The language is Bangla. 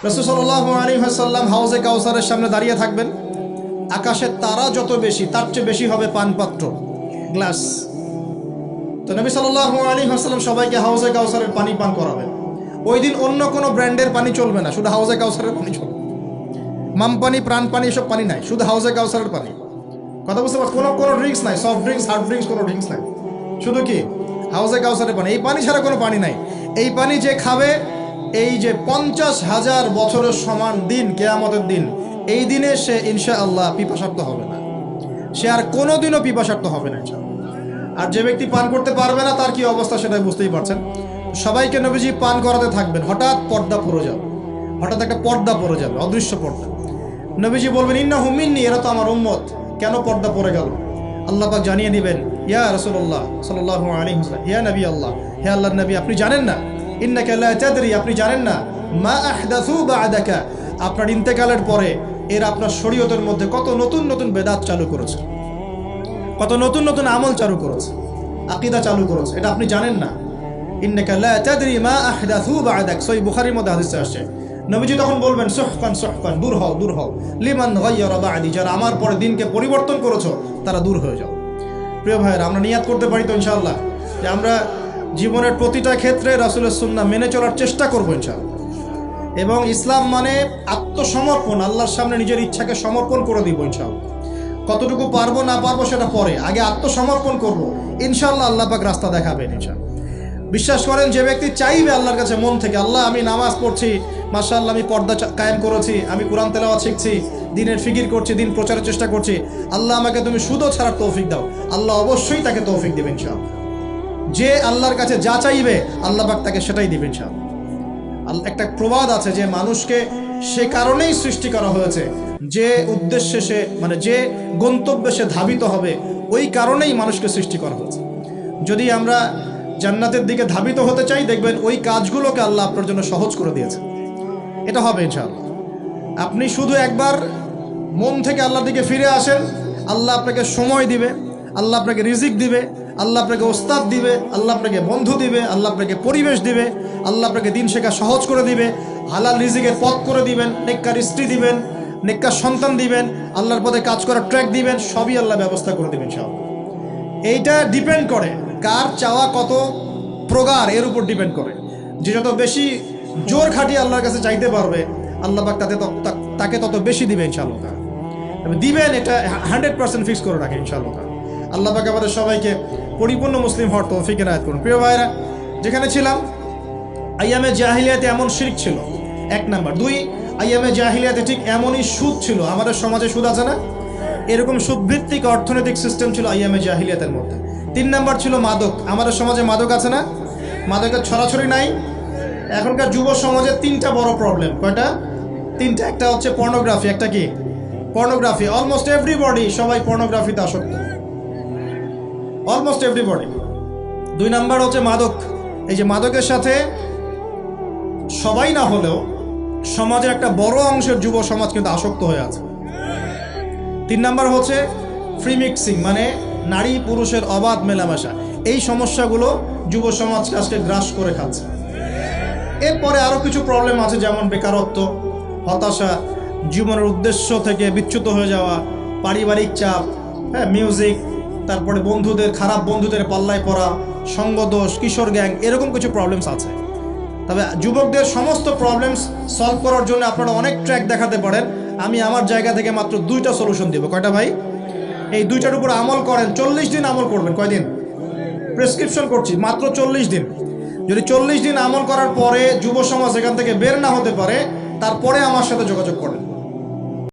রাসূল সাল্লাল্লাহু আলাইহি ওয়াসাল্লাম হাউজে কাউসারের সামনে দাঁড়িয়ে থাকবেন। আকাশের তারা যত বেশি, তার চেয়ে বেশি হবে পানপাত্র, গ্লাস। তো নবী সাল্লাল্লাহু আলাইহি ওয়াসাল্লাম সবাইকে হাউজে কাউসারের পানি পান করাবেন। ওই দিন অন্য কোনো ব্র্যান্ডের পানি চলবে না, শুধু হাউজে কাউসারের পানি চলবে। মাম পানি, প্রাণ পানি, এসব পানি নাই, শুধু হাউজে কাউসারের পানি। কথা বুঝতে পারছেন? কোনো ড্রিঙ্কস নাই, সফট ড্রিঙ্কস, হার্ড ড্রিঙ্কস, কোনো ড্রিঙ্কস নাই, শুধু কি হাউজে কাউসারের পানি। এই পানি ছাড়া কোনো পানি নাই। এই পানি যে খাবে, এই যে 50,000 বছরের সমান দিন, কিয়ামতের দিন, এই দিনে সে ইনশাআল্লাহ পিপাসার্ত হবে না, সে আর কোনোদিনও পিপাসার্ত হবে না ইনশাআল্লাহ। আর যে ব্যক্তি পান করতে পারবে না, তার কি অবস্থা সেটা বুঝতেই পারছেন। সবাইকে নবীজি পান করাতে থাকবেন। হঠাৎ পর্দা পড়ে যাবে, হঠাৎ একটা পর্দা পড়ে যাবে, অদৃশ্য পর্দা। নবীজি বলবেন, ইন্নাহুম মিন্নি, এরা তো আমার উম্মত। কেন পর্দা পড়ে গেল? আল্লাহ পাক জানিয়ে দিবেন, ইয়া রাসূলুল্লাহ সাল্লাল্লাহু আলাইহি ওয়াসাল্লাম, ইয়া নবী আল্লাহ, হে আল্লাহর নবী, আপনি জানেন না, ইন্নাকা লা তাদরি, আপনি জানেন না, মা আহদাসু বা'দাকা, আপনার ইন্তেকালের পরে এরা আপনার শরীয়তের মধ্যে কত নতুন নতুন বেদাত চালু করেছে, কত নতুন নতুন আমল চালু করেছে, আকীদা চালু করেছে, এটা আপনি জানেন না। ইন্নাকা লা তাদরি মা আহদাসু বা'দাক, সহিহ বুখারীর মধ্যে হাদিস আসছে। নবীজি তখন বলবেন, সুহকান সুহকান, দূর হও দূর হও, লিমান গায়্যারা বা'দি, যারা আমার পরে দিনকে পরিবর্তন করেছো তারা দূর হয়ে যাও। প্রিয় ভাইয়েরা, আমরা নিয়াত করতে পারি তো ইনশাআল্লাহ যে আমরা জীবনের প্রতিটা ক্ষেত্রে রাসূলের সুন্নাহ মেনে চলার চেষ্টা করবো ইনশাআল্লাহ। এবং ইসলাম মানে আত্মসমর্পণ, আল্লাহর সামনে নিজের ইচ্ছাকে সমর্পণ করে দিব ইনশাআল্লাহ। কতটুকু পারবো না পারবো সেটা পরে, আগে আত্মসমর্পণ করব, ইনশাআল্লাহ আল্লাহ পাক রাস্তা দেখাবেন ইনশাআল্লাহ। বিশ্বাস করেন, যে ব্যক্তি চাইবে আল্লাহর কাছে মন থেকে, আল্লাহ আমি নামাজ পড়ছি, মাশাআল্লাহ আমি পর্দা কায়েম করেছি, আমি কোরআন তেলাওয়াত শিখছি, দিনের ফিকির করছি, দিন প্রচারের চেষ্টা করছি, আল্লাহ আমাকে তুমি সুদও ছাড়ার তৌফিক দাও, আল্লাহ অবশ্যই তাকে তৌফিক দেবেন ইনশাআল্লাহ। যে আল্লাহর কাছে যা চাইবে আল্লাহ পাক তাকে সেটাই দিবেন ইনশাআল্লাহ। একটা প্রবাদ আছে যে মানুষকে সে কারণেই সৃষ্টি করা হয়েছে, যে উদ্দেশ্যে সে, মানে যে গন্তব্যে সে ধাবিত হবে, ওই কারণেই মানুষকে সৃষ্টি করা হয়েছে। যদি আমরা জান্নাতের দিকে ধাবিত হতে চাই, দেখবেন ওই কাজগুলোকে আল্লাহ আপনার জন্য সহজ করে দিয়েছে। এটা হবে ইনশাআল্লাহ। আপনি শুধু একবার মন থেকে আল্লাহর দিকে ফিরে আসেন, আল্লাহ আপনাকে সময় দিবে, আল্লাহ আপনাকে রিজিক দিবে, আল্লাহ আপনাকে ওস্তাদ দিবে, আল্লাহ আপনাকে বন্ধু দিবে, আল্লাহ আপনাকে পরিবেশ দিবে, আল্লাহ আপনাকে দিন শেখা সহজ করে দিবে, হালাল রিজিকের পথ করে দিবেন, নেককার স্ত্রী দিবেন, নেককার সন্তান দিবেন, আল্লাহর পথে কাজ করার ট্র্যাক দিবেন, সবই আল্লাহ ব্যবস্থা করে দিবেন ইনশাআল্লাহ। এইটা ডিপেন্ড করে কার চাওয়া কত প্রগাঢ়, এর উপর ডিপেন্ড করে। যে যত বেশি জোর খাটিয়ে আল্লাহর কাছে চাইতে পারবে, আল্লাহ পাক তাকে তত বেশি দিবে ইনশাআল্লাহ। তবে দিবেন, এটা 100% ফিক্স করে রাখে ইনশাআল্লাহ। আল্লাহ পাক আমাদের সবাইকে পরিপূর্ণ মুসলিম হওয়ার তৌফিক এনায়েত করুন। প্রিয় ভাইরা, যেখানে ছিলাম, আইয়ামে জাহিলিয়াতে এমন শিরক ছিল, 1 নাম্বার। 2, আইয়ামে জাহিলিয়াতে ঠিক এমনই সুদ ছিল। আমাদের সমাজে সুদ আছে না? এরকম সুদভিত্তিক অর্থনৈতিক সিস্টেম ছিল আইয়ামে জাহিলিয়াতের মধ্যে। 3 নাম্বার ছিল মাদক। আমাদের সমাজে মাদক আছে না? মাদকের ছড়াছড়ি নাই। এখনকার যুব সমাজের 3টা বড় প্রবলেম। কয়টা? 3টা। একটা হচ্ছে পর্নোগ্রাফি। একটা কি? পর্নোগ্রাফি। অলমোস্ট এভরিবডি, সবাই পর্নোগ্রাফিতে আসক্ত, অলমোস্ট এভরিবডি। 2 নাম্বার হচ্ছে মাদক। এই যে মাদকের সাথে সবাই না হলেও সমাজের একটা বড় অংশের যুব সমাজ কিন্তু আসক্ত হয়ে আছে। 3 নাম্বার হচ্ছে ফ্রি মিক্সিং, মানে নারী পুরুষের অবাধ মেলামেশা। এই সমস্যাগুলো যুব সমাজকে আজকে গ্রাস করে খাচ্ছে। এরপরে আরও কিছু প্রবলেম আছে, যেমন বেকারত্ব, হতাশা, জীবনের উদ্দেশ্য থেকে বিচ্যুত হয়ে যাওয়া, পারিবারিক চাপ, মিউজিক, তারপরে বন্ধুদের, খারাপ বন্ধুদের পাল্লায় পড়া, সঙ্গদোষ, কিশোর গ্যাং, এরকম কিছু প্রবলেমস আছে। তবে যুবকদের সমস্ত প্রবলেমস সলভ করার জন্য আপনারা অনেক ট্র্যাক দেখাতে পারেন। আমি আমার জায়গা থেকে মাত্র 2টা সলিউশন দেবো। কয়টা ভাই? এই 2টার উপর আমল করেন। 40 দিন আমল করবেন। কয়দিন? প্রেসক্রিপশন করছি, মাত্র 40 দিন। যদি 40 দিন আমল করার পরে যুব সমাজ এখান থেকে বের না হতে পারে, তারপরে আমার সাথে যোগাযোগ করেন।